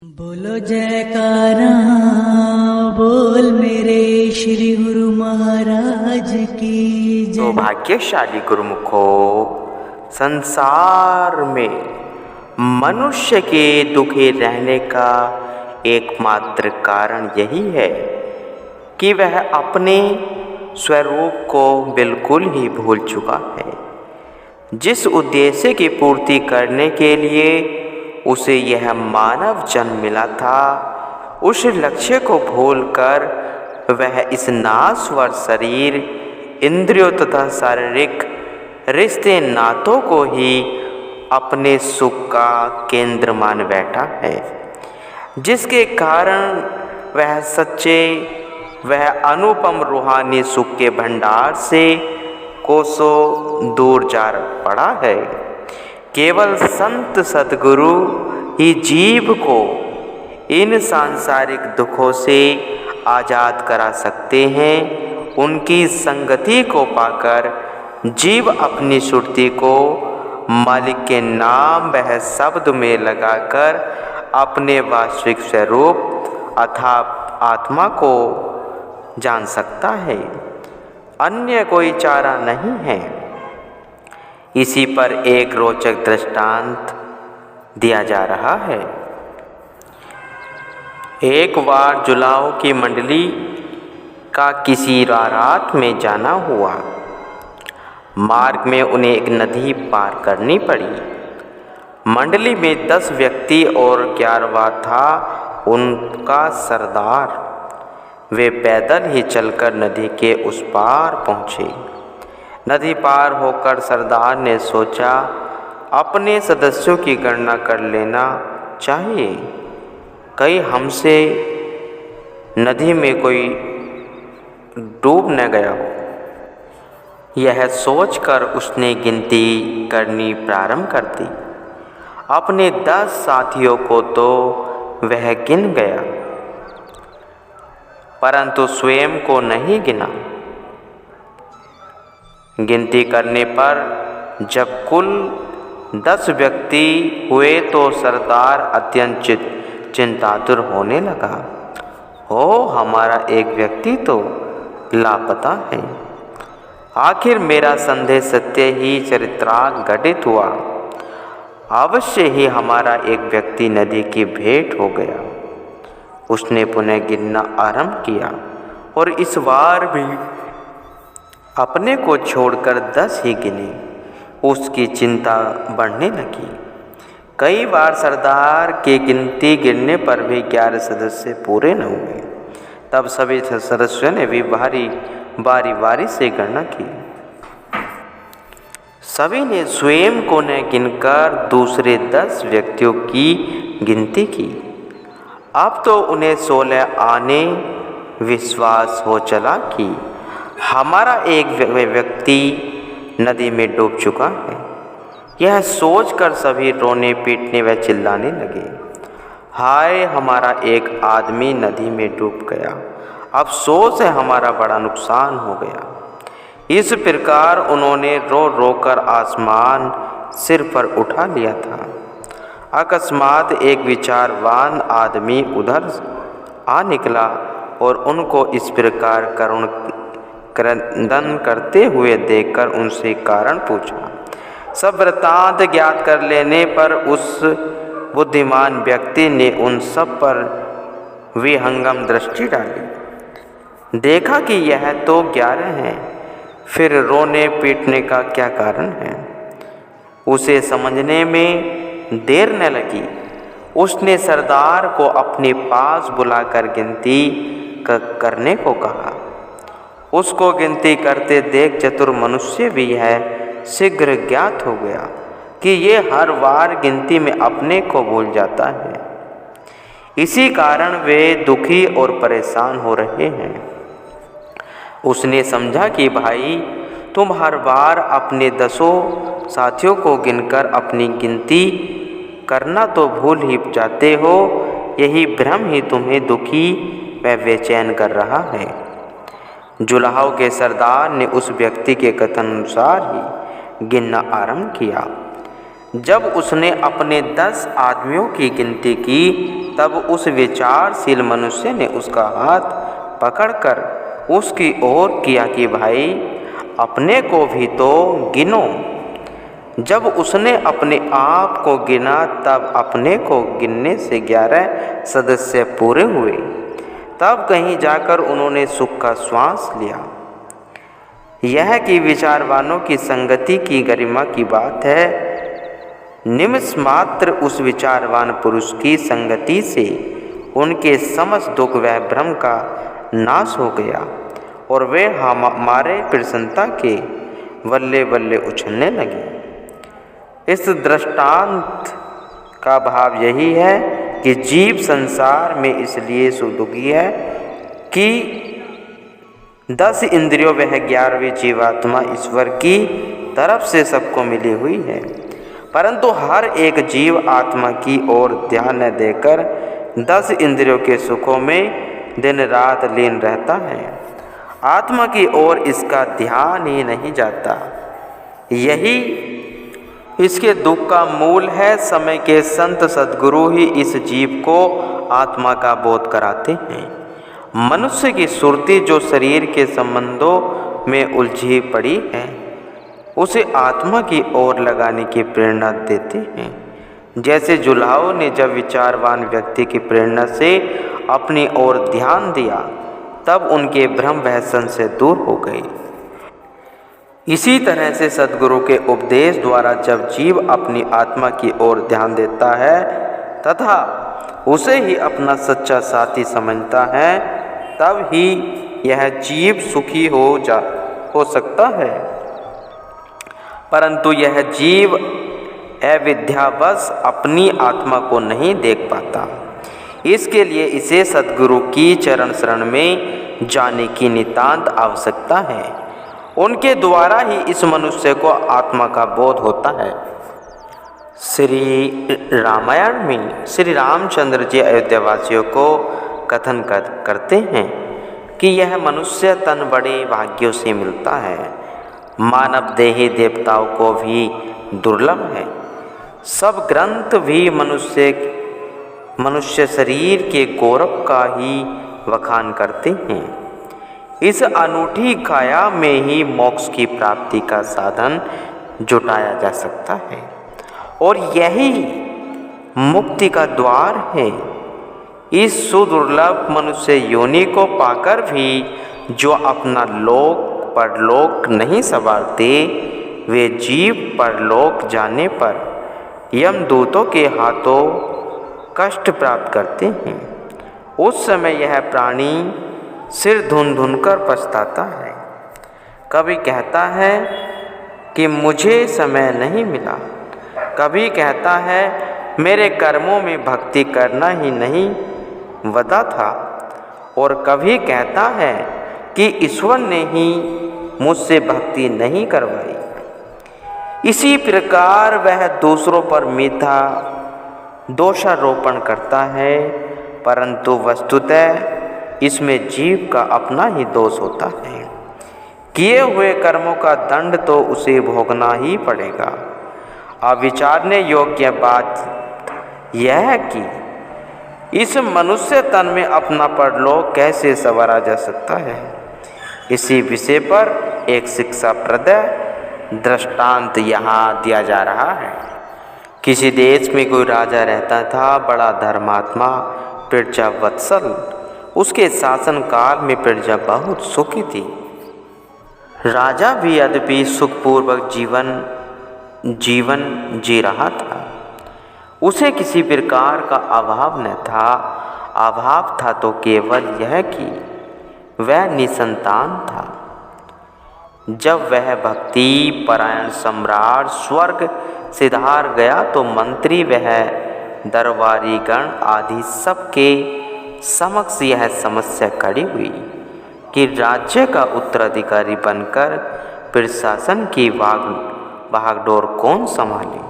बोलो जयकारा बोल मेरे श्री गुरु महाराज की जय। सौभाग्यशाली गुरुमुखो, संसार में मनुष्य के दुखी रहने का एकमात्र कारण यही है कि वह अपने स्वरूप को बिल्कुल ही भूल चुका है। जिस उद्देश्य की पूर्ति करने के लिए उसे यह मानव जन्म मिला था, उस लक्ष्य को भूलकर वह इस नासवर शरीर, इंद्रियों तथा शारीरिक रिश्ते नातों को ही अपने सुख का केंद्र मान बैठा है, जिसके कारण वह सच्चे, वह अनुपम रूहानी सुख के भंडार से कोसों दूर जा पड़ा है। केवल संत सद्गुरु ही जीव को इन सांसारिक दुखों से आज़ाद करा सकते हैं। उनकी संगति को पाकर जीव अपनी सुरती को मालिक के नाम वह शब्द में लगाकर अपने वास्तविक स्वरूप अर्थात आत्मा को जान सकता है। अन्य कोई चारा नहीं है। इसी पर एक रोचक दृष्टांत दिया जा रहा है। एक बार जुलाहों की मंडली का किसी रात में जाना हुआ। मार्ग में उन्हें एक नदी पार करनी पड़ी। मंडली में 10 व्यक्ति और 11वां था उनका सरदार। वे पैदल ही चलकर नदी के उस पार पहुँचे। नदी पार होकर सरदार ने सोचा, अपने सदस्यों की गणना कर लेना चाहिए, कहीं हमसे नदी में कोई डूब न गया हो। यह सोचकर उसने गिनती करनी प्रारंभ कर दी। अपने 10 साथियों को तो वह गिन गया, परंतु स्वयं को नहीं गिना। गिनती करने पर जब कुल 10 व्यक्ति हुए तो सरदार अत्यंत चिंतातुर होने लगा। हमारा एक व्यक्ति तो लापता है। आखिर मेरा संदेह सत्य ही चरित्रार्थ घटित हुआ। अवश्य ही हमारा एक व्यक्ति नदी की भेंट हो गया। उसने पुनः गिनना आरंभ किया और इस बार भी अपने को छोड़कर 10 ही गिने। उसकी चिंता बढ़ने लगी। कई बार सरदार के गिनती गिनने पर भी 11 सदस्य पूरे न हुए। तब सभी सदस्यों ने भी बारी बारी से गणना की। सभी ने स्वयं को न गिनकर दूसरे 10 व्यक्तियों की गिनती की। अब तो उन्हें 16 आने विश्वास हो चला कि हमारा एक व्यक्ति नदी में डूब चुका है। यह सोचकर सभी रोने पीटने व चिल्लाने लगे। हाय, हमारा एक आदमी नदी में डूब गया, अफसोस है, हमारा बड़ा नुकसान हो गया। इस प्रकार उन्होंने रो रो कर आसमान सिर पर उठा लिया था। अकस्मात एक विचारवान आदमी उधर आ निकला और उनको इस प्रकार क्रंदन करते हुए देखकर उनसे कारण पूछा। सब वृत्तांत ज्ञात कर लेने पर उस बुद्धिमान व्यक्ति ने उन सब पर विहंगम दृष्टि डाली। देखा कि यह तो 11 हैं, फिर रोने पीटने का क्या कारण है। उसे समझने में देर न लगी। उसने सरदार को अपने पास बुलाकर गिनती करने को कहा। उसको गिनती करते देख चतुर मनुष्य भी है शीघ्र ज्ञात हो गया कि ये हर बार गिनती में अपने को भूल जाता है। इसी कारण वे दुखी और परेशान हो रहे हैं। उसने समझा कि भाई, तुम हर बार अपने 10 साथियों को गिनकर अपनी गिनती करना तो भूल ही जाते हो। यही भ्रम ही तुम्हें दुखी व बेचैन कर रहा है। जुलाहों के सरदार ने उस व्यक्ति के कथन अनुसार ही गिनना आरंभ किया। जब उसने अपने 10 आदमियों की गिनती की तब उस विचारशील मनुष्य ने उसका हाथ पकड़कर उसकी ओर किया कि भाई अपने को भी तो गिनो। जब उसने अपने आप को गिना तब अपने को गिनने से 11 सदस्य पूरे हुए। तब कहीं जाकर उन्होंने सुख का श्वास लिया। यह कि विचारवानों की संगति की गरिमा की बात है। निमिष मात्र उस विचारवान पुरुष की संगति से उनके समस्त दुख व भ्रम का नाश हो गया और वे हमारे प्रसन्नता के बल्ले बल्ले उछलने लगे। इस दृष्टांत का भाव यही है कि जीव संसार में इसलिए सुदुखी है कि 10 इंद्रियों वह 11वीं जीवात्मा ईश्वर की तरफ से सबको मिली हुई है, परंतु हर एक जीव आत्मा की ओर ध्यान न देकर 10 इंद्रियों के सुखों में दिन रात लीन रहता है। आत्मा की ओर इसका ध्यान ही नहीं जाता। यही इसके दुख का मूल है। समय के संत सद्गुरु ही इस जीव को आत्मा का बोध कराते हैं। मनुष्य की सुरती जो शरीर के संबंधों में उलझी पड़ी है उसे आत्मा की ओर लगाने की प्रेरणा देते हैं। जैसे जुलाहो ने जब विचारवान व्यक्ति की प्रेरणा से अपनी ओर ध्यान दिया तब उनके भ्रम व संशय दूर हो गए। इसी तरह से सद्गुरु के उपदेश द्वारा जब जीव अपनी आत्मा की ओर ध्यान देता है तथा उसे ही अपना सच्चा साथी समझता है तब ही यह जीव सुखी हो सकता है। परंतु यह जीव अविद्यावश अपनी आत्मा को नहीं देख पाता। इसके लिए इसे सद्गुरु की चरण शरण में जाने की नितांत आवश्यकता है। उनके द्वारा ही इस मनुष्य को आत्मा का बोध होता है। श्री रामायण में श्री रामचंद्र जी अयोध्यावासियों को कथन करते हैं कि यह मनुष्य तन बड़े भाग्यों से मिलता है। मानव देही देवताओं को भी दुर्लभ है। सब ग्रंथ भी मनुष्य शरीर के गौरव का ही वखान करते हैं। इस अनूठी काया में ही मोक्ष की प्राप्ति का साधन जुटाया जा सकता है और यही मुक्ति का द्वार है। इस सुदुर्लभ मनुष्य योनि को पाकर भी जो अपना लोक परलोक नहीं संवारते वे जीव परलोक जाने पर यमदूतों के हाथों कष्ट प्राप्त करते हैं। उस समय यह प्राणी सिर धुन धुन कर पछताता है। कभी कहता है कि मुझे समय नहीं मिला, कभी कहता है मेरे कर्मों में भक्ति करना ही नहीं वदा था, और कभी कहता है कि ईश्वर ने ही मुझसे भक्ति नहीं करवाई। इसी प्रकार वह दूसरों पर मीठा दोषारोपण करता है, परंतु वस्तुतः इसमें जीव का अपना ही दोष होता है। किए हुए कर्मों का दंड तो उसे भोगना ही पड़ेगा। अब विचारने योग्य बात यह है कि इस मनुष्य तन में अपना परलोक कैसे संवारा जा सकता है। इसी विषय पर एक शिक्षाप्रद दृष्टांत यहाँ दिया जा रहा है। किसी देश में कोई राजा रहता था, बड़ा धर्मात्मा, प्रजा वत्सल। उसके शासन काल में प्रजा बहुत सुखी थी। राजा भी यद्यपि सुखपूर्वक जीवन जी रहा था। उसे किसी प्रकार का अभाव न था। अभाव था तो केवल यह कि वह निसंतान था। जब वह भक्ति परायण सम्राट स्वर्ग सिधार गया तो मंत्री वह दरबारी गण आदि सबके समक्ष यह समस्या खड़ी हुई कि राज्य का उत्तराधिकारी बनकर प्रशासन की भागडोर कौन संभाले।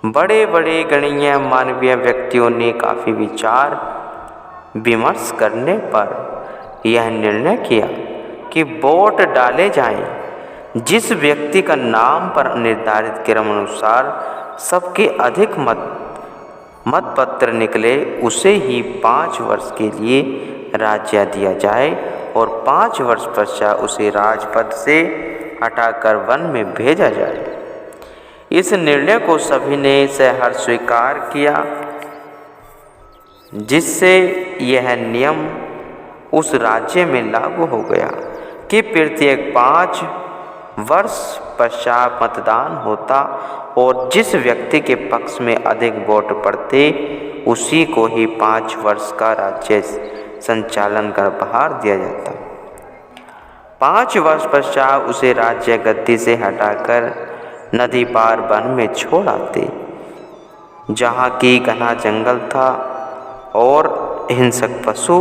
बड़े बड़े गणनीय मानवीय व्यक्तियों ने काफ़ी विचार विमर्श करने पर यह निर्णय किया कि वोट डाले जाएं। जिस व्यक्ति का नाम पर निर्धारित क्रम अनुसार सबके अधिक मतपत्र निकले उसे ही 5 वर्ष के लिए राज्य दिया जाए और 5 वर्ष पश्चात उसे राजपद से हटाकर वन में भेजा जाए। इस निर्णय को सभी ने सहर्ष स्वीकार किया, जिससे यह नियम उस राज्य में लागू हो गया कि प्रत्येक 5 वर्ष पश्चात मतदान होता और जिस व्यक्ति के पक्ष में अधिक वोट पड़ते उसी को ही 5 वर्ष का राज्य संचालन कर बाहर दिया जाता। 5 वर्ष पश्चात उसे राज्य गद्दी से हटाकर नदी पार वन में छोड़ आते, जहाँ की घना जंगल था और हिंसक पशु।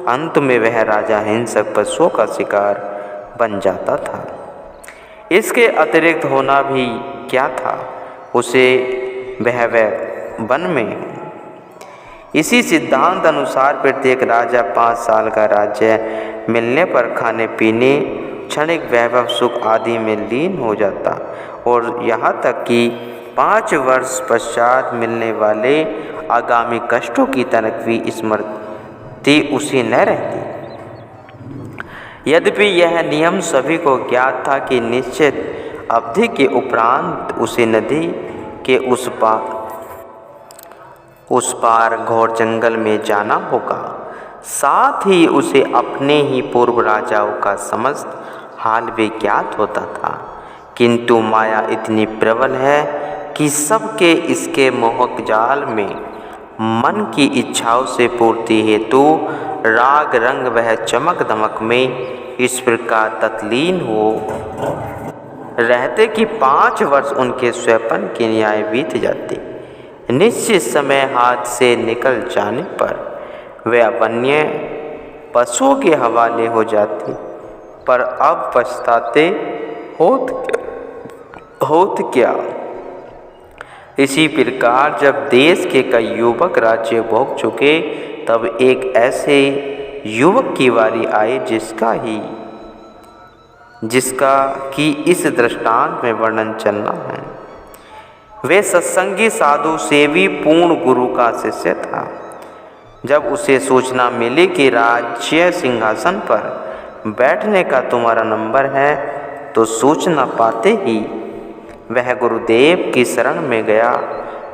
अंत में वह राजा हिंसक पशुओं का शिकार बन जाता था। इसके अतिरिक्त होना भी क्या था, उसे वह वन में। इसी सिद्धांत अनुसार प्रत्येक राजा 5 साल का राज्य मिलने पर खाने पीने, क्षणिक वैभव, सुख आदि में लीन हो जाता और यहाँ तक कि 5 वर्ष पश्चात मिलने वाले आगामी कष्टों की तनक भी स्मृति उसी न रहती। यद्यपि यह नियम सभी को ज्ञात था कि निश्चित अवधि के उपरांत उसे नदी के उस पार घोर जंगल में जाना होगा। साथ ही उसे अपने ही पूर्व राजाओं का समस्त हाल भी ज्ञात होता था, किंतु माया इतनी प्रबल है कि सबके इसके मोहक जाल में मन की इच्छाओं से पूर्ति हेतु राग रंग वह चमक दमक में इस प्रकार तत्लीन हो रहते कि 5 वर्ष उनके स्वयं के न्याय बीत जाते। निश्चित समय हाथ से निकल जाने पर वे वन्य पशुओं के हवाले हो जाते, पर अब पछताते होत क्या। इसी प्रकार जब देश के कई युवक राज्य भोग चुके, तब एक ऐसे युवक की बारी आई जिसका कि इस दृष्टांत में वर्णन चलना है। वे सत्संगी साधु सेवी पूर्ण गुरु का शिष्य था। जब उसे सूचना मिली कि राज्य सिंहासन पर बैठने का तुम्हारा नंबर है, तो सूचना पाते ही वह गुरुदेव की शरण में गया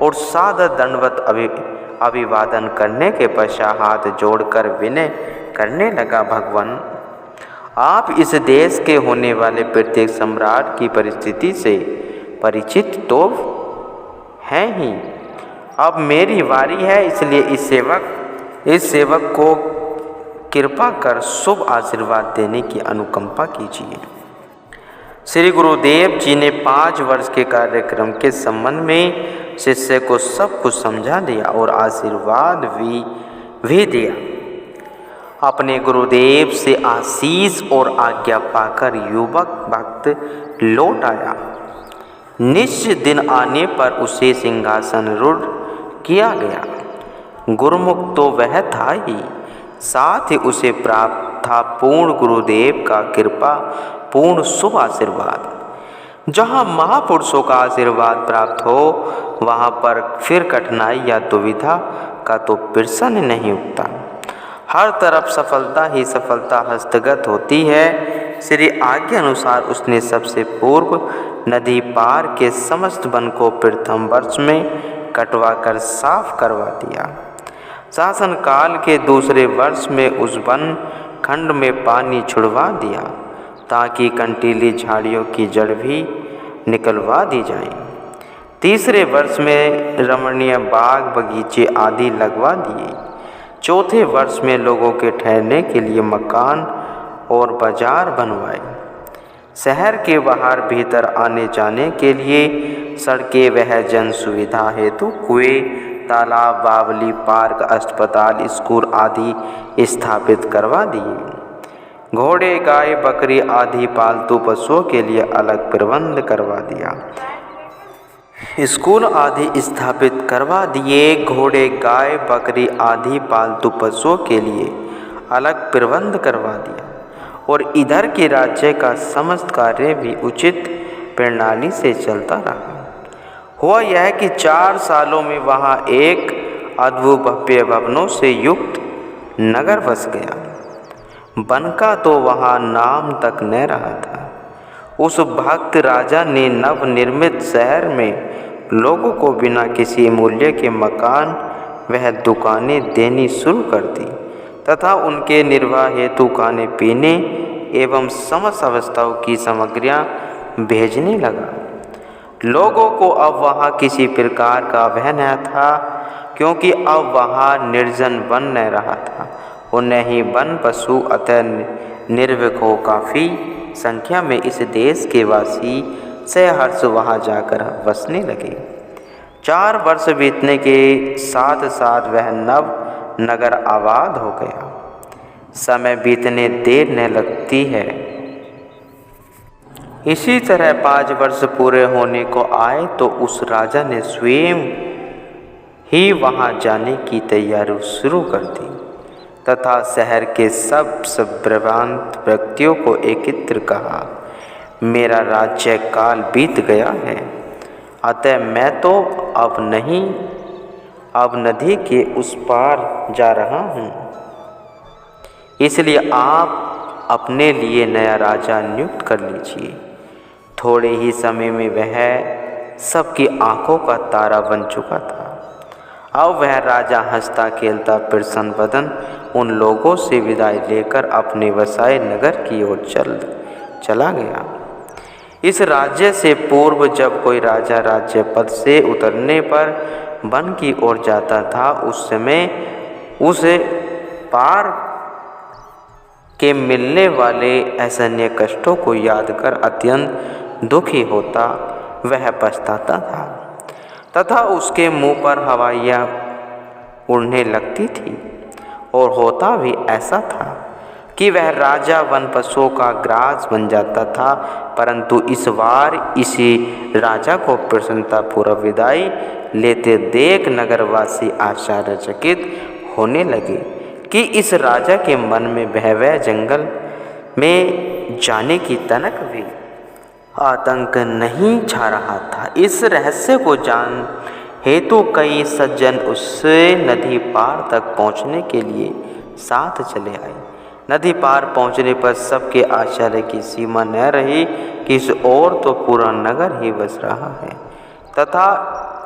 और सादर दंडवत अभिवादन करने के पश्चात हाथ जोड़कर विनय करने लगा, भगवान आप इस देश के होने वाले प्रत्येक सम्राट की परिस्थिति से परिचित तो हैं ही। अब मेरी बारी है, इसलिए इस सेवक को कृपा कर शुभ आशीर्वाद देने की अनुकंपा कीजिए। श्री गुरुदेव जी ने 5 वर्ष के कार्यक्रम के संबंध में शिष्य को सब कुछ समझा दिया और आशीर्वाद भी दिया। अपने गुरुदेव से आशीष और आज्ञा पाकर युवक भक्त लौट आया। निश्चित दिन आने पर उसे सिंहासन रूढ़ किया गया। गुरुमुख तो वह था ही, साथ ही उसे प्राप्त था पूर्ण गुरुदेव का कृपा पूर्ण शुभ आशीर्वाद। जहाँ महापुरुषों का आशीर्वाद प्राप्त हो, वहाँ पर फिर कठिनाई या दुविधा का तो प्रश्न नहीं उठता। हर तरफ सफलता ही सफलता हस्तगत होती है। श्री आज्ञा अनुसार उसने सबसे पूर्व नदी पार के समस्त वन को प्रथम वर्ष में कटवा कर साफ करवा दिया। शासन काल के दूसरे वर्ष में उस वन खंड में पानी छुड़वा दिया, ताकि कंटीली झाड़ियों की जड़ भी निकलवा दी जाए। तीसरे वर्ष में रमणीय बाग बगीचे आदि लगवा दिए। चौथे वर्ष में लोगों के ठहरने के लिए मकान और बाजार बनवाए। शहर के बाहर भीतर आने जाने के लिए सड़कें वह जन सुविधा हेतु कुएं, तालाब, बावली, पार्क, अस्पताल, स्कूल आदि स्थापित करवा दिए। घोड़े, गाय, बकरी आदि पालतू पशुओं के लिए अलग प्रबंध करवा दिया। स्कूल आदि स्थापित करवा दिए। घोड़े, गाय, बकरी आदि पालतू पशुओं के लिए अलग प्रबंध करवा दिया और इधर के राज्य का समस्त कार्य भी उचित प्रणाली से चलता रहा। हुआ यह कि 4 सालों में वहाँ एक अद्भुत भव्य भवनों से युक्त नगर बस गया। वन का तो वहाँ नाम तक न रहा था। उस भक्त राजा ने नवनिर्मित शहर में लोगों को बिना किसी मूल्य के मकान वह दुकानें देनी शुरू कर दी तथा उनके निर्वाह हेतु खाने पीने एवं समस्त अवस्थाओं की सामग्रियाँ भेजने लगा। लोगों को अब वहाँ किसी प्रकार का भय न था, क्योंकि अब वहाँ निर्जन वन न रहा था और न ही वन पशु अतः निर्भीक हो काफ़ी संख्या में इस देश के वासी सहर्ष वहाँ जाकर बसने लगे। 4 वर्ष बीतने के साथ साथ वह नव नगर आबाद हो गया। समय बीतने देर न लगती है। इसी तरह 5 वर्ष पूरे होने को आए तो उस राजा ने स्वयं ही वहाँ जाने की तैयारी शुरू कर दी तथा शहर के सब संभ्रांत व्यक्तियों को एकत्र कहा, मेरा राज्य काल बीत गया है, अतः मैं तो अब नदी के उस पार जा रहा हूँ। इसलिए आप अपने लिए नया राजा नियुक्त कर लीजिए। थोड़े ही समय में वह सबकी आंखों का तारा बन चुका था। अब वह राजा हंसता खेलता प्रसन्न बदन उन लोगों से विदाई लेकर अपने वसाए नगर की ओर चला गया। इस राज्य से पूर्व जब कोई राजा राज्य पद से उतरने पर वन की ओर जाता था, उस समय उसे पार के मिलने वाले असहनीय कष्टों को याद कर अत्यंत दुखी होता वह पछताता था तथा उसके मुंह पर हवाइयाँ उड़ने लगती थी। और होता भी ऐसा था कि वह राजा वन पशुओं का ग्रास बन जाता था, परंतु इस बार इसी राजा को प्रसन्नतापूर्वक विदाई लेते देख नगरवासी आश्चर्यचकित होने लगे कि इस राजा के मन में वह जंगल में जाने की तनक भी आतंक नहीं छा रहा था। इस रहस्य को जान हेतु कई सज्जन उससे नदी पार तक पहुँचने के लिए साथ चले आए। नदी पार पहुँचने पर सबके आश्चर्य की सीमा न रही कि इस ओर तो पूरा नगर ही बस रहा है तथा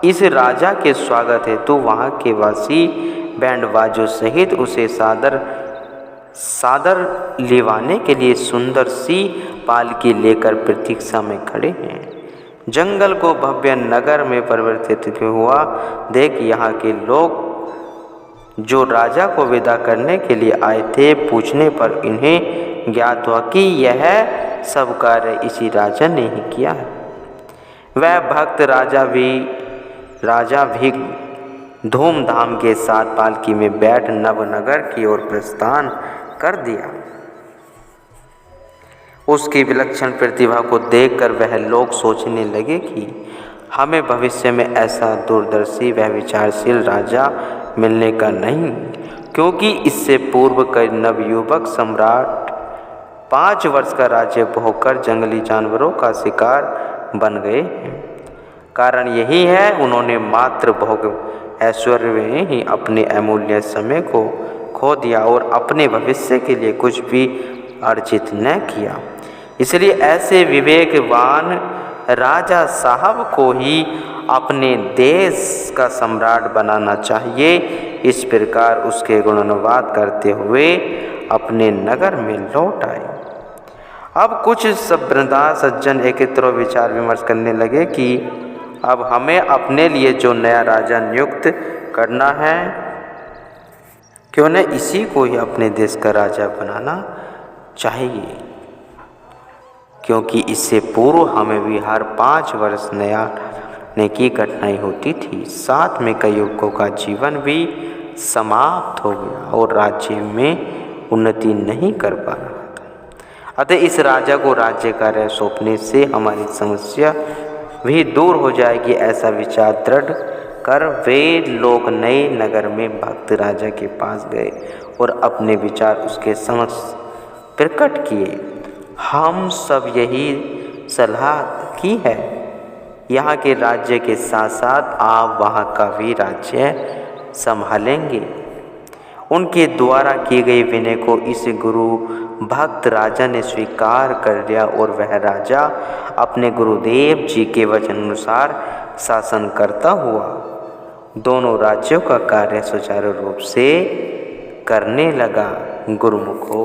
इस राजा के स्वागत हेतु वहाँ के वासी बैंड बाजों सहित उसे सादर लिवाने के लिए सुंदर सी पालकी लेकर प्रतीक्षा में खड़े हैं। जंगल को भव्य नगर में परिवर्तित हुआ देख यहाँ के लोग जो राजा को विदा करने के लिए आए थे, पूछने पर इन्हें ज्ञात हुआ कि यह सब कार्य इसी राजा ने ही किया है। वह भक्त राजा भी धूमधाम के साथ पालकी में बैठ नवनगर की ओर प्रस्थान कर दिया। उसकी विलक्षण प्रतिभा को देखकर वह लोग सोचने लगे कि हमें भविष्य में ऐसा दूरदर्शी व विचारशील राजा मिलने का नहीं, क्योंकि इससे पूर्व कई नवयुवक सम्राट 5 वर्ष का राज्य भोगकर जंगली जानवरों का शिकार बन गए हैं। कारण यही है उन्होंने मात्र भोग ऐश्वर्य में ही अपने अमूल्य समय को खो दिया और अपने भविष्य के लिए कुछ भी अर्जित न किया। इसलिए ऐसे विवेकवान राजा साहब को ही अपने देश का सम्राट बनाना चाहिए। इस प्रकार उसके गुणानुवाद करते हुए अपने नगर में लौट आए। अब कुछ सज्जन एकत्र विचार विमर्श करने लगे कि अब हमें अपने लिए जो नया राजा नियुक्त करना है, क्यों न इसी को ही अपने देश का राजा बनाना चाहिए, क्योंकि इससे पूर्व हमें भी हर 5 वर्ष नया ने की कठिनाई होती थी। साथ में कई युवकों का जीवन भी समाप्त हो गया और राज्य में उन्नति नहीं कर पा रहा था। अतः इस राजा को राज्य कार्य सौंपने से हमारी समस्या भी दूर हो जाएगी। ऐसा विचार दृढ़ कर वे लोग नए नगर में भक्त राजा के पास गए और अपने विचार उसके समक्ष प्रकट किए। हम सब यही सलाह की है, यहाँ के राज्य के साथ साथ आप वहाँ का भी राज्य संभालेंगे। उनके द्वारा किए गए विनय को इस गुरु भक्त राजा ने स्वीकार कर लिया और वह राजा अपने गुरुदेव जी के वचन अनुसार शासन करता हुआ दोनों राज्यों का कार्य सुचारू रूप से करने लगा। गुरुमुख हो।